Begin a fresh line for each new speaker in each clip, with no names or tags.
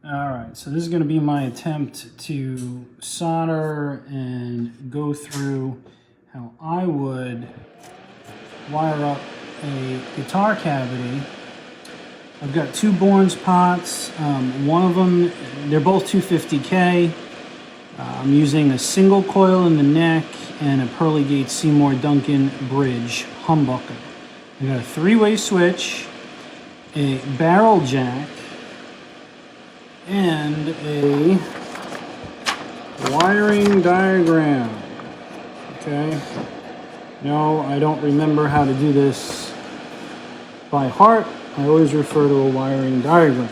Alright, so this is going to be my attempt to solder and go through how I would wire up a guitar cavity. I've got two Bourne's pots. One of them, they're both 250K. I'm using a single coil in the neck and a Pearly Gate Seymour Duncan bridge humbucker. I got a three-way switch, a barrel jack, and a wiring diagram. Okay. No, I don't remember how to do this by heart. I always refer to a wiring diagram.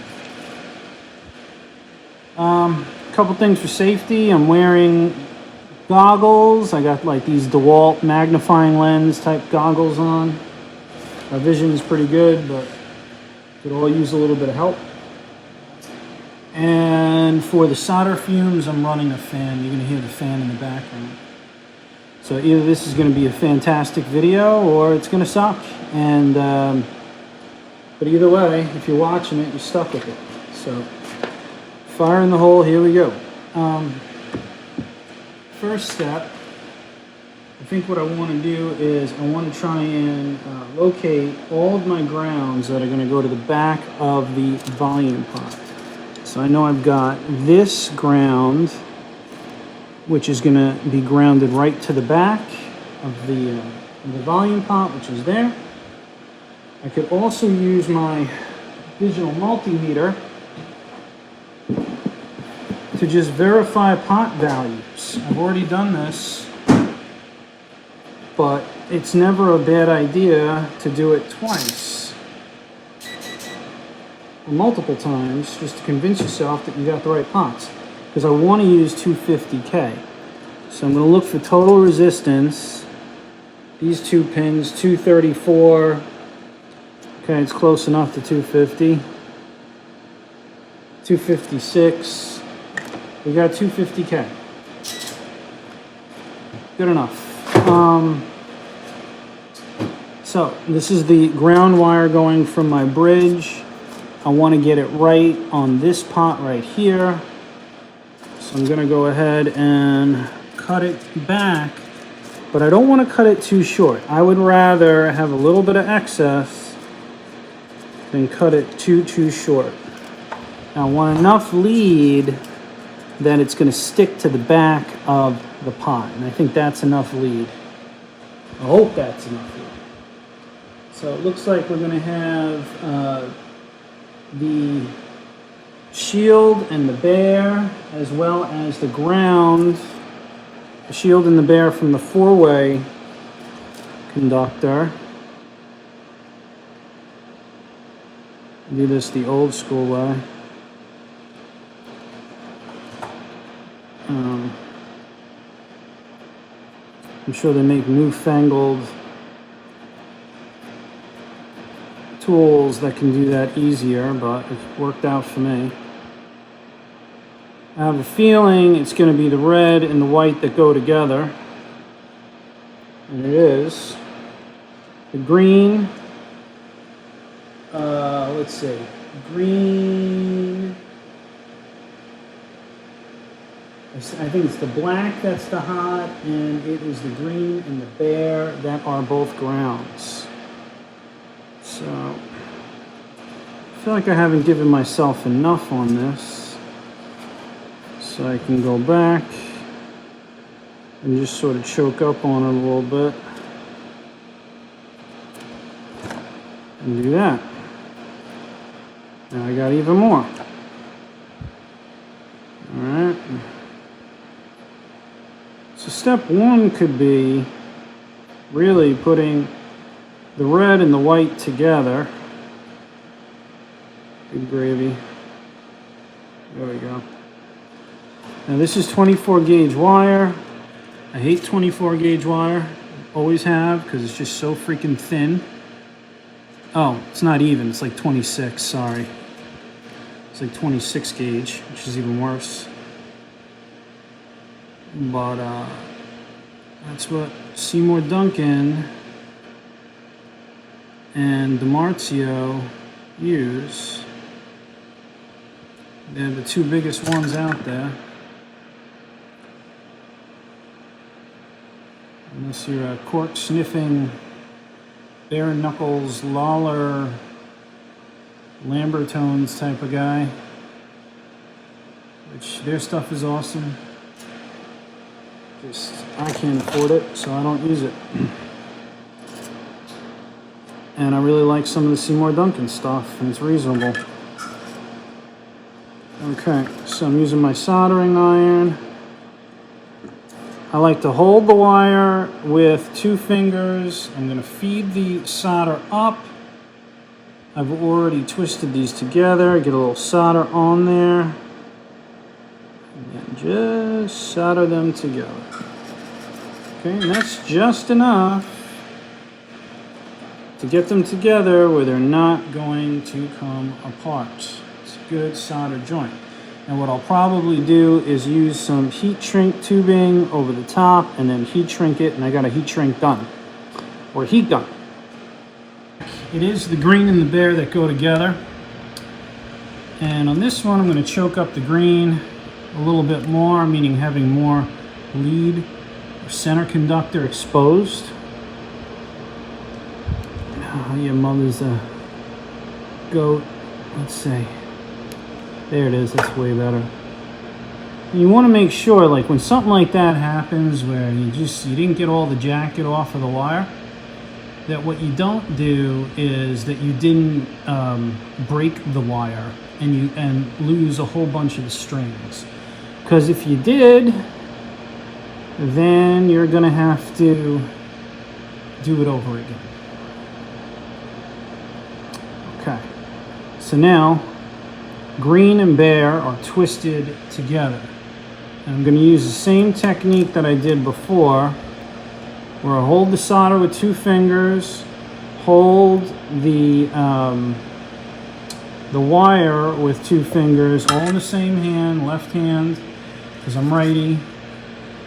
A couple things for safety. I'm wearing goggles. I got like these DeWalt magnifying lens type goggles on. My vision is pretty good, but could all use a little bit of help. And for the solder fumes, I'm running a fan. You're going to hear the fan in the background. So either this is going to be a fantastic video or it's going to suck. And but either way, if you're watching it, you're stuck with it. So fire in the hole. Here we go. First step, I think what I want to do is I want to try and locate all of my grounds that are going to go to the back of the volume pot. So I know I've got this ground, which is going to be grounded right to the back of the volume pot, which is there. I could also use my digital multimeter to just verify pot values. I've already done this, but it's never a bad idea to do it twice or multiple times just to convince yourself that you got the right pots, because I want to use 250K. So I'm going to look for total resistance. These two pins, 234. Okay, it's close enough to 250. 256. We got 250K. Good enough. So this is the ground wire going from my bridge. I want to get it right on this pot right here. So I'm going to go ahead and cut it back, but I don't want to cut it too short. I would rather have a little bit of excess than cut it too short. Now I want enough lead that it's going to stick to the back of the pot, and I think that's enough lead. I hope that's enough lead. So it looks like we're going to have the shield and the bear, as well as the ground, the shield and the bear from the four-way conductor. Do this the old school way. I'm sure they make newfangled tools that can do that easier, but it's worked out for me. I have a feeling it's going to be the red and the white that go together. And it is. The green, let's see, green, I think it's the black that's the hot, and it is the green and the bear that are both grounds. So, I feel like I haven't given myself enough on this. So I can go back and just sort of choke up on it a little bit. And do that. Now I got even more. Alright. So step one could be really putting the red and the white together. Good gravy. There we go. Now this is 24 gauge wire. I hate 24 gauge wire. Always have, because it's just so freaking thin. Oh, it's not even. It's like 26, sorry. It's like 26 gauge, which is even worse. But that's what Seymour Duncan and DiMarzio use. They're the two biggest ones out there. Unless you're a cork sniffing, bare knuckles, Lawler, Lambertones type of guy, which their stuff is awesome. Just I can't afford it, so I don't use it. And I really like some of the Seymour Duncan stuff, and it's reasonable. Okay, so I'm using my soldering iron. I like to hold the wire with 2 fingers. I'm going to feed the solder up. I've already twisted these together. Get a little solder on there. And then just solder them together. Okay, and that's just enough to get them together where they're not going to come apart. It's a good solder joint. And what I'll probably do is use some heat shrink tubing over the top and then heat shrink it, and I got a heat shrink gun or heat gun. It is the green and the bare that go together. And on this one, I'm going to choke up the green a little bit more, meaning having more lead or center conductor exposed. Oh, your mother's a goat. Let's see. There it is. That's way better. And you want to make sure, like when something like that happens, where you didn't get all the jacket off of the wire, that what you don't do is that you didn't break the wire and lose a whole bunch of the strings. Because if you did, then you're going to have to do it over again. Okay, so now green and bare are twisted together. And I'm going to use the same technique that I did before, where I hold the solder with 2 fingers, hold the wire with 2 fingers, all in the same hand, left hand, because I'm righty.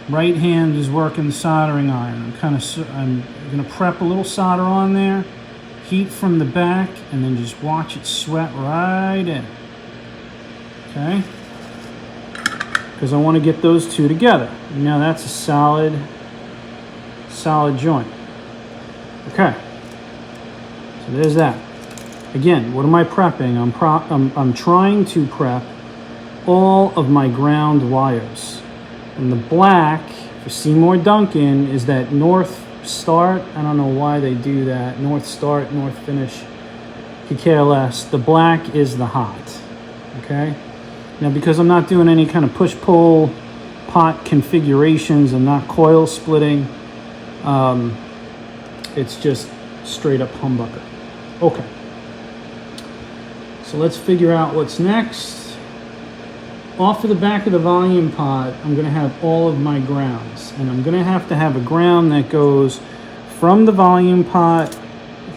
Right hand is working the soldering iron. I'm going to prep a little solder on there, heat from the back, and then just watch it sweat right in. Okay? Because I want to get those 2 together. Now that's a solid joint. Okay. So there's that. Again, what am I prepping? I'm trying to prep all of my ground wires. And the black for Seymour Duncan is that north start. I don't know why they do that. North start, north finish. Could care less. The black is the hot. Okay? Now, because I'm not doing any kind of push-pull pot configurations, I'm not coil splitting, it's just straight up humbucker. Okay. So let's figure out what's next. Off of the back of the volume pot, I'm going to have all of my grounds. And I'm going to have a ground that goes from the volume pot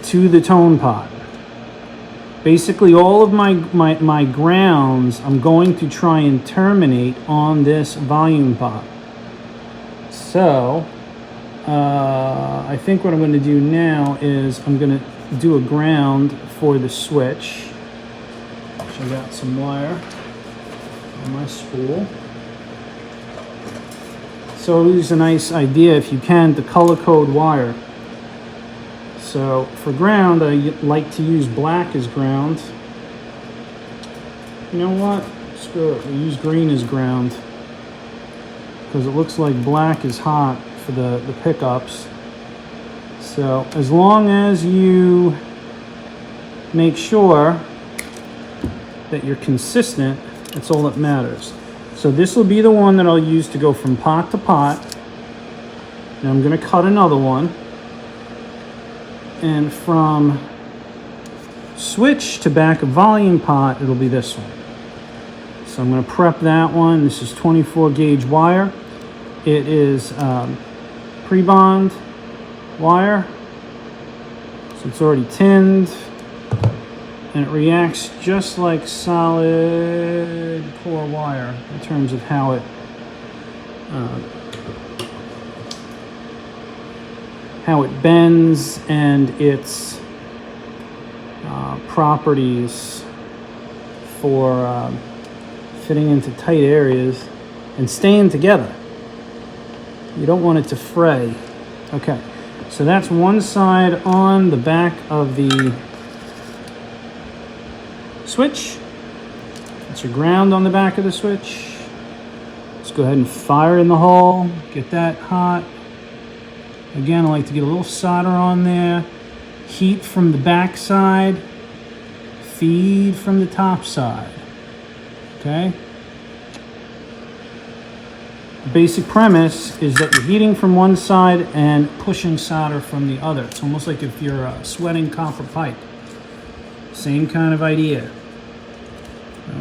to the tone pot. Basically, all of my grounds, I'm going to try and terminate on this volume pot. So, I think what I'm going to do now is I'm going to do a ground for the switch. Which I got some wire on my spool. So it is a nice idea, if you can, to color code wire. So for ground, I like to use black as ground. You know what? Screw it. We use green as ground, because it looks like black is hot for the pickups. So as long as you make sure that you're consistent, that's all that matters. So this will be the one that I'll use to go from pot to pot. And I'm going to cut another one. And from switch to back of volume pot, it'll be this one. So I'm going to prep that one. This is 24 gauge wire. It is pre-bond wire. So it's already tinned. And it reacts just like solid core wire in terms of how it bends and its properties for fitting into tight areas and staying together. You don't want it to fray. Okay, so that's one side on the back of the switch. That's your ground on the back of the switch. Let's go ahead and fire in the hole, get that hot. Again, I like to get a little solder on there. Heat from the back side, feed from the top side. Okay? The basic premise is that you're heating from one side and pushing solder from the other. It's almost like if you're sweating copper pipe. Same kind of idea.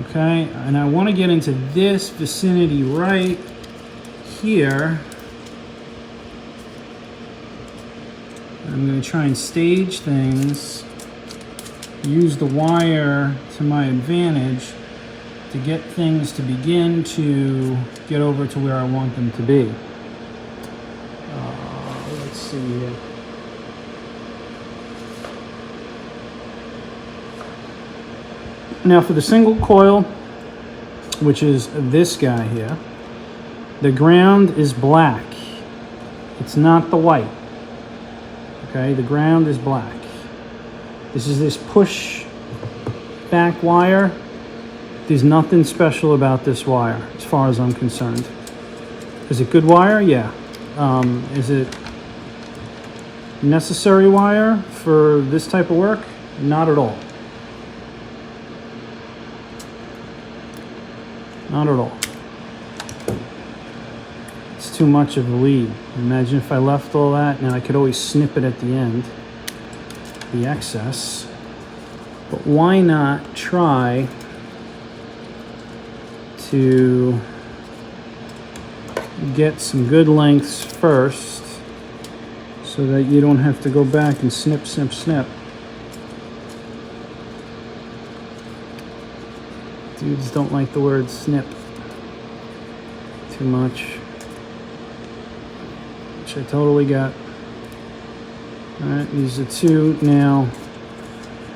Okay, and I want to get into this vicinity right here. I'm going to try and stage things, use the wire to my advantage to get things to begin to get over to where I want them to be. Let's see here. Now for the single coil, which is this guy here, the ground is black. It's not the white. Okay, the ground is black. This is this push back wire. There's nothing special about this wire as far as I'm concerned. Is it good wire? Yeah. Is it necessary wire for this type of work? Not at all. Not at all. It's too much of a lead. Imagine if I left all that. Now I could always snip it at the end, the excess. But why not try to get some good lengths first so that you don't have to go back and snip, snip, snip. Dudes don't like the word snip too much, which I totally got. Alright, these are two now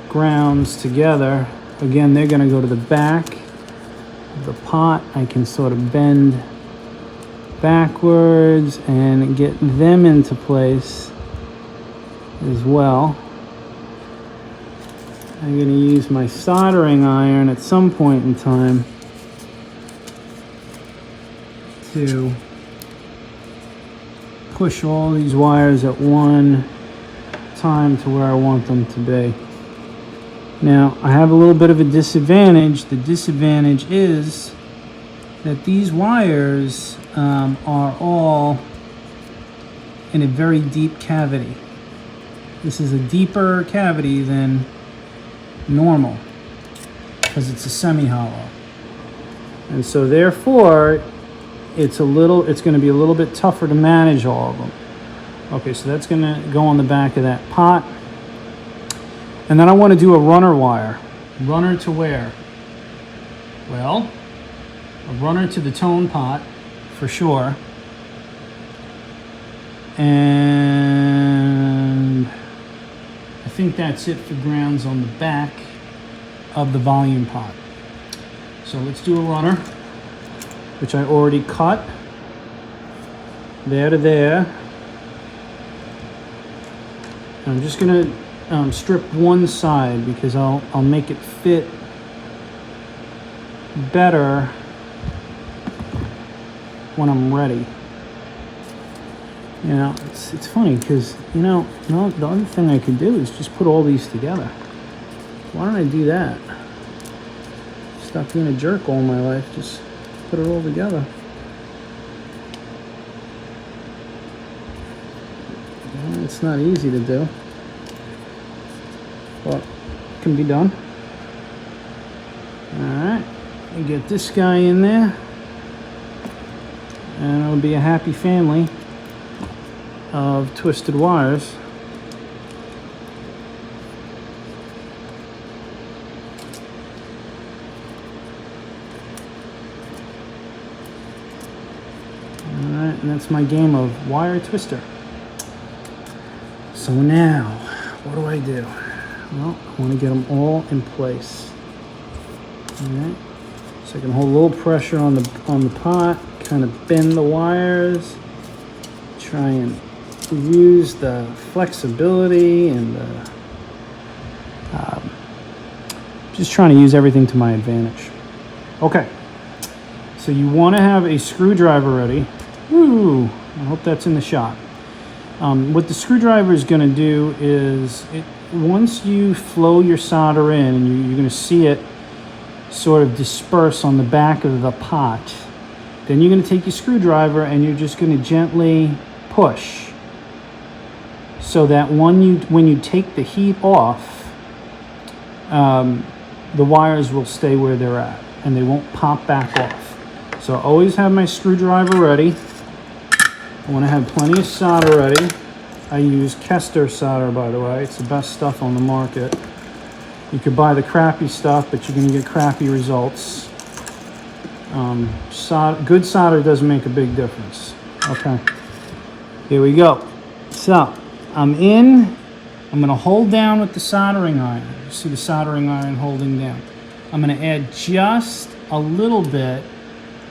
grounds together. Again, they're going to go to the back of the pot. I can sort of bend backwards and get them into place as well. I'm going to use my soldering iron at some point in time to push all these wires at one time to where I want them to be. Now, I have a little bit of a disadvantage. The disadvantage is that these wires are all in a very deep cavity. This is a deeper cavity than normal because it's a semi-hollow, and so therefore it's going to be a little bit tougher to manage all of them. Okay, so that's going to go on the back of that pot, and then I want to do a runner wire. Runner to where? Well, a runner to the tone pot for sure, and I think that's it for grounds on the back of the volume pot. So let's do a runner, which I already cut there to there. And I'm just gonna strip one side because I'll make it fit better when I'm ready. You know, it's funny because, you know, the other thing I could do is just put all these together. Why don't I do that? Stop being a jerk all my life. Just put it all together. Well, it's not easy to do, but it can be done. Alright, I get this guy in there, and it'll be a happy family of twisted wires. Alright, and that's my game of wire twister. So now, what do I do? Well, I want to get them all in place. Alright, So I can hold a little pressure on the pot, kind of bend the wires, try and use the flexibility and the, just trying to use everything to my advantage. Okay, so you want to have a screwdriver ready. Ooh, I hope that's in the shot. What the screwdriver is going to do is, once you flow your solder in, and you're going to see it sort of disperse on the back of the pot, then you're going to take your screwdriver and you're just going to gently push, so that when you take the heat off, the wires will stay where they're at and they won't pop back off. So I always have my screwdriver ready. I want to have plenty of solder ready. I use Kester solder, by the way. It's the best stuff on the market. You could buy the crappy stuff, but you're going to get crappy results. Good solder does make a big difference. Okay, here we go. So I'm going to hold down with the soldering iron. You see the soldering iron holding down. I'm going to add just a little bit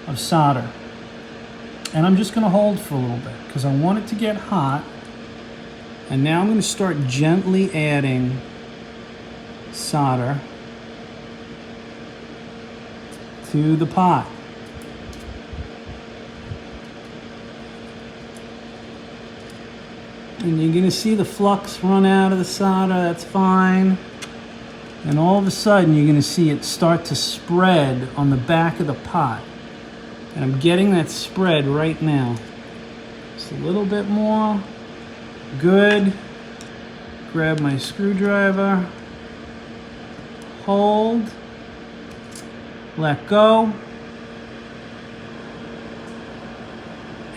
of solder. And I'm just going to hold for a little bit because I want it to get hot. And now I'm going to start gently adding solder to the pot. And you're going to see the flux run out of the solder. That's fine. And all of a sudden you're going to see it start to spread on the back of the pot. And I'm getting that spread right now. Just a little bit more. Good. Grab my screwdriver. Hold. Let go.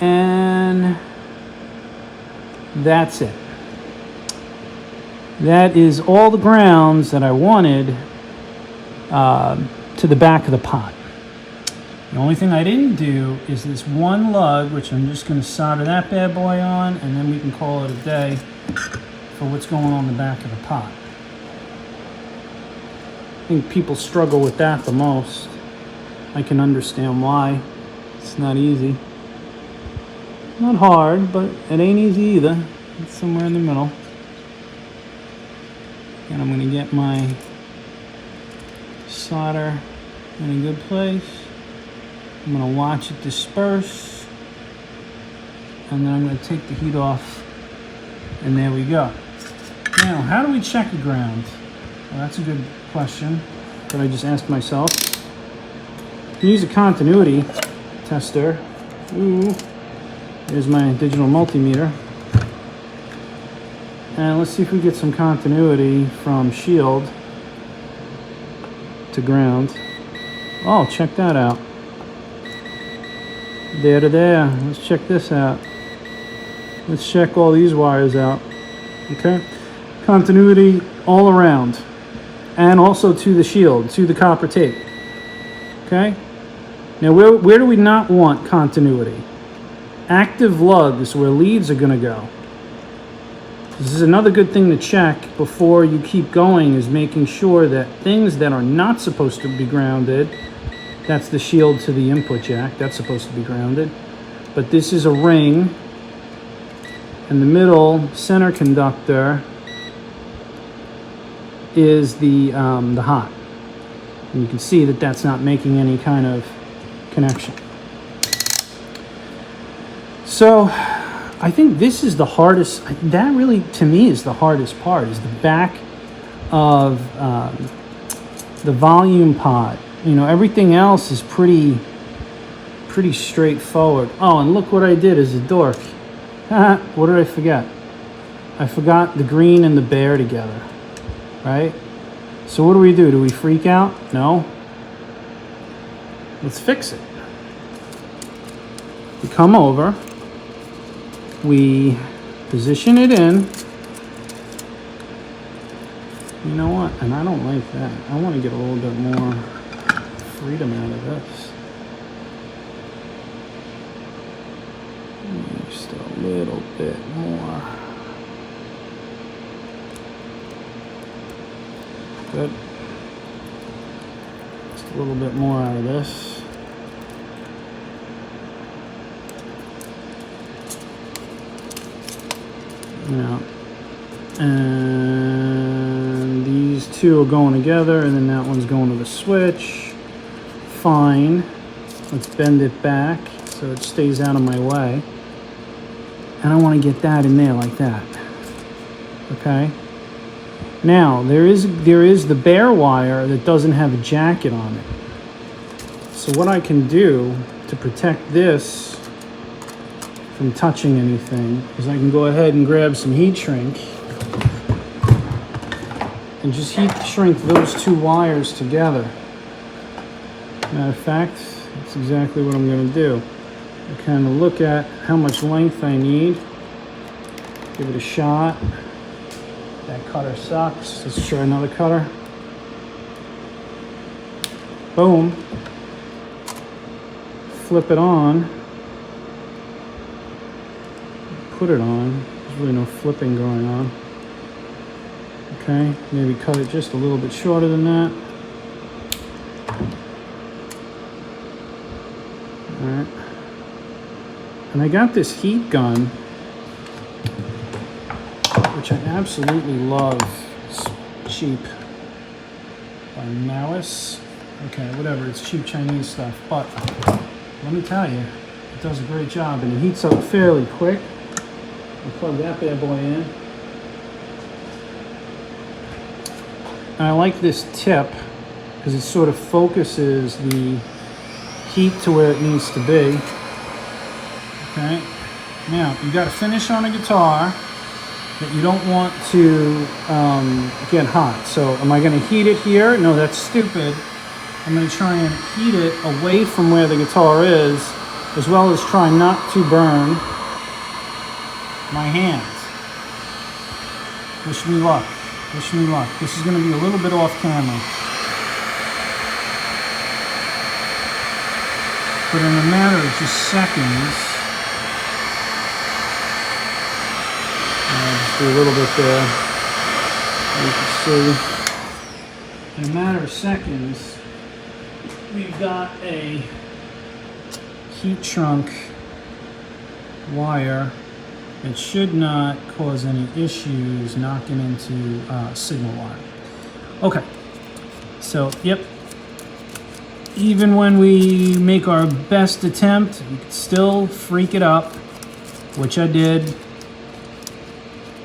And that's it. That is all the grounds that I wanted to the back of the pot. The only thing I didn't do is this one lug, which I'm just going to solder that bad boy on, and then we can call it a day for what's going on in the back of the pot. I think people struggle with that the most. I can understand why. It's not easy. Not hard, but it ain't easy either. It's somewhere in the middle. And I'm going to get my solder in a good place. I'm going to watch it disperse. And then I'm going to take the heat off. And there we go. Now, how do we check a ground? Well, that's a good question that I just asked myself. You can use a continuity tester. Ooh. Here's my digital multimeter. And let's see if we get some continuity from shield to ground. Oh, check that out. There to there. Let's check this out. Let's check all these wires out. Okay. Continuity all around. And also to the shield, to the copper tape. Okay. Now, where do we not want continuity? Active lugs, where leads are going to go. This is another good thing to check before you keep going, is making sure that things that are not supposed to be grounded, that's the shield to the input jack, that's supposed to be grounded. But this is a ring, and the middle center conductor is the hot. And you can see that that's not making any kind of connection. So I think this is the hardest. That really, to me, is the hardest part, is the back of the volume pot. You know, everything else is pretty straightforward. Oh, and look what I did as a dork. What did I forget? I forgot the green and the bear together, right? So what do? Do we freak out? No. Let's fix it. We come over. We position it in. You know what? And I don't like that. I want to get a little bit more freedom out of this. Just a little bit more. Good. Just a little bit more out of this. Yeah. And these two are going together, and then that one's going to the switch. Fine. Let's bend it back so it stays out of my way. And I want to get that in there like that. Okay. Now, there is the bare wire that doesn't have a jacket on it. So what I can do to protect this from touching anything is I can go ahead and grab some heat shrink and just heat shrink those two wires together. Matter of fact, that's exactly what I'm going to do. I kind of look at how much length I need, give it a shot. That cutter sucks. Let's try another cutter. Boom. Flip it on. Put it on. There's really no flipping going on. Okay, maybe cut it just a little bit shorter than that. Alright. And I got this heat gun, which I absolutely love. It's cheap. By Malice. Okay, whatever, it's cheap Chinese stuff. But let me tell you, it does a great job and it heats up fairly quick. I'll plug that bad boy in. And I like this tip because it sort of focuses the heat to where it needs to be. Okay. Now, you got to finish on a guitar that you don't want to get hot. So am I going to heat it here? No, that's stupid. I'm going to try and heat it away from where the guitar is, as well as try not to burn my hands. Wish me luck. Wish me luck. This is going to be a little bit off camera. But in a matter of just seconds, just do a little bit there. You can see. In a matter of seconds, we've got a heat shrunk wire that should not cause any issues knocking into signal wire. Okay, so yep, even when we make our best attempt, we can still freak it up, which I did,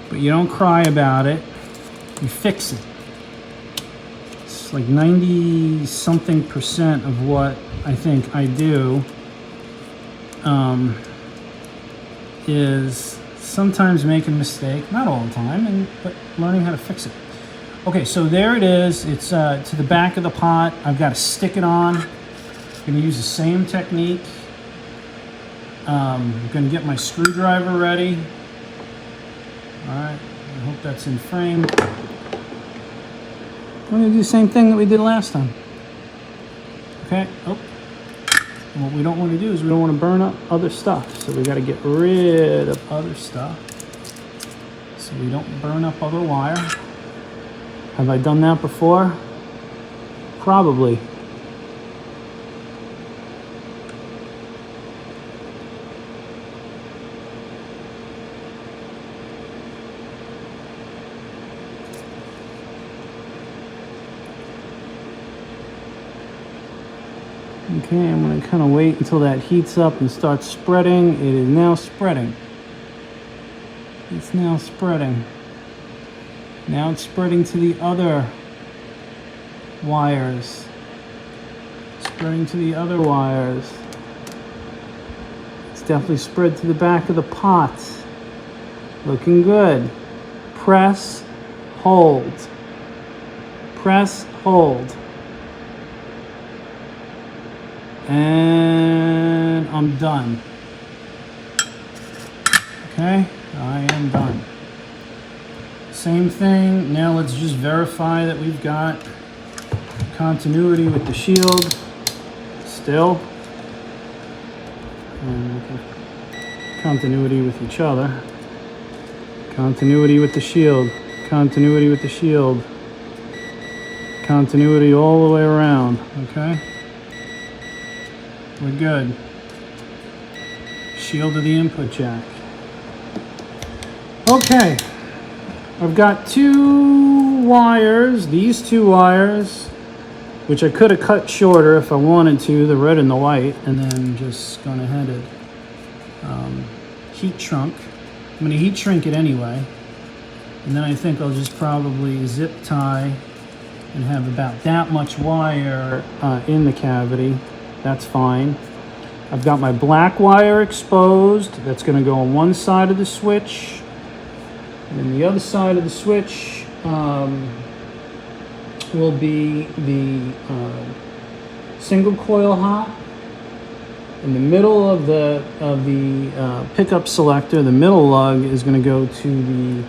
but you don't cry about it, you fix it. It's like 90-something% of what I think I do is sometimes make a mistake, not all the time, but learning how to fix it. Okay, so there it is. It's to the back of the pot. I've got to stick it on. I'm going to use the same technique. I'm going to get my screwdriver ready. All right, I hope that's in frame. We're going to do the same thing that we did last time. Okay, oh. And what we don't want to do is we don't want to burn up other stuff. So we got to get rid of other stuff so we don't burn up other wire. Have I done that before? Probably. Okay, I'm going to kind of wait until that heats up and starts spreading. It is now spreading. It's now spreading. Now it's spreading to the other wires. Spreading to the other wires. It's definitely spread to the back of the pot. Looking good. Press, hold. Press, hold. And I'm done. Okay, I am done. Same thing. Now let's just verify that we've got continuity with the shield still. And continuity with each other. Continuity with the shield. Continuity with the shield. continuity all the way around, okay? We're good. Shield of the input jack. Okay, I've got two wires, these two wires, which I could have cut shorter if I wanted to, the red and the white, and then just gone ahead and heat shrunk. I'm going to heat shrink it anyway, and then I think I'll just probably zip tie and have about that much wire in the cavity. That's fine. I've got my black wire exposed. That's going to go on one side of the switch, and then the other side of the switch will be the single coil hot. In the middle of the pickup selector, the middle lug is going to go to the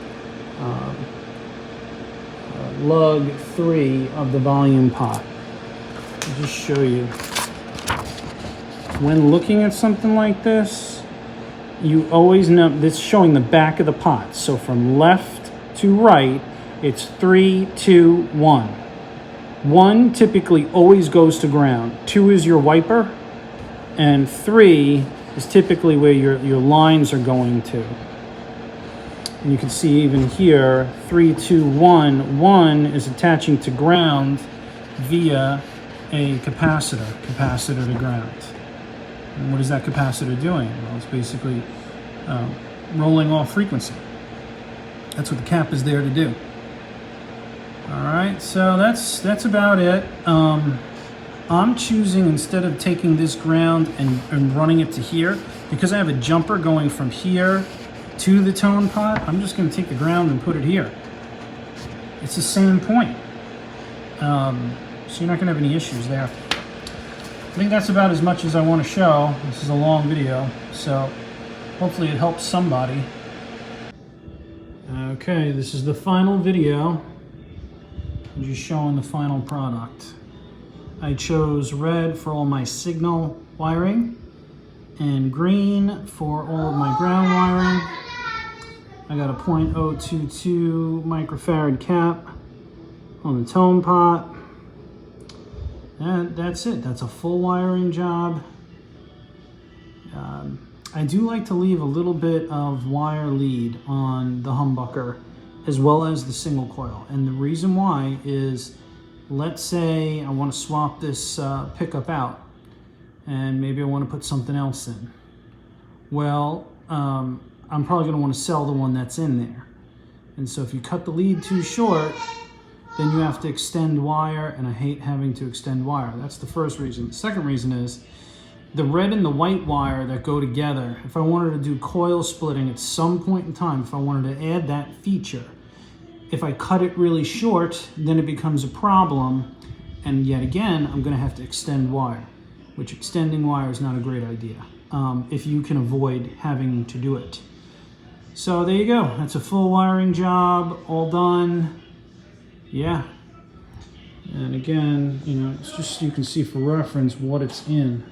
lug 3 of the volume pot. I'll just show you. When looking at something like this, you always know this is showing the back of the pot. So from left to right, it's 3, 2, 1. 1 typically always goes to ground. 2 is your wiper, and 3 is typically where your lines are going to. And you can see even here, 3, 2, 1. 1 is attaching to ground via a capacitor to ground. And what is that capacitor doing? Well, it's basically rolling off frequency. That's what the cap is there to do. All right, so that's about it. I'm choosing, instead of taking this ground and running it to here, because I have a jumper going from here to the tone pot, I'm just going to take the ground and put it here. It's the same point. So you're not going to have any issues there. I think that's about as much as I want to show. This is a long video, so hopefully it helps somebody. Okay, this is the final video. I'm just showing the final product. I chose red for all my signal wiring and green for all of my ground wiring. I got a .022 microfarad cap on the tone pot. And that's it. That's a full wiring job. I do like to leave a little bit of wire lead on the humbucker as well as the single coil. And the reason why is, let's say I want to swap this pickup out and maybe I want to put something else in. Well, I'm probably going to want to sell the one that's in there. And so if you cut the lead too short, then you have to extend wire, and I hate having to extend wire. That's the first reason. The second reason is the red and the white wire that go together. If I wanted to do coil splitting at some point in time, if I wanted to add that feature, if I cut it really short, then it becomes a problem. And yet again, I'm gonna have to extend wire, which extending wire is not a great idea if you can avoid having to do it. So there you go. That's a full wiring job, all done. Yeah. And again, you know, it's just, you can see for reference what it's in.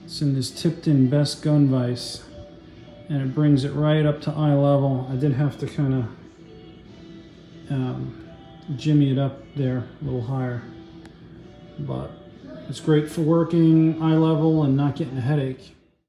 It's in this tipped-in best gun vise, and it brings it right up to eye level. I did have to kind of jimmy it up there a little higher, but it's great for working eye level and not getting a headache.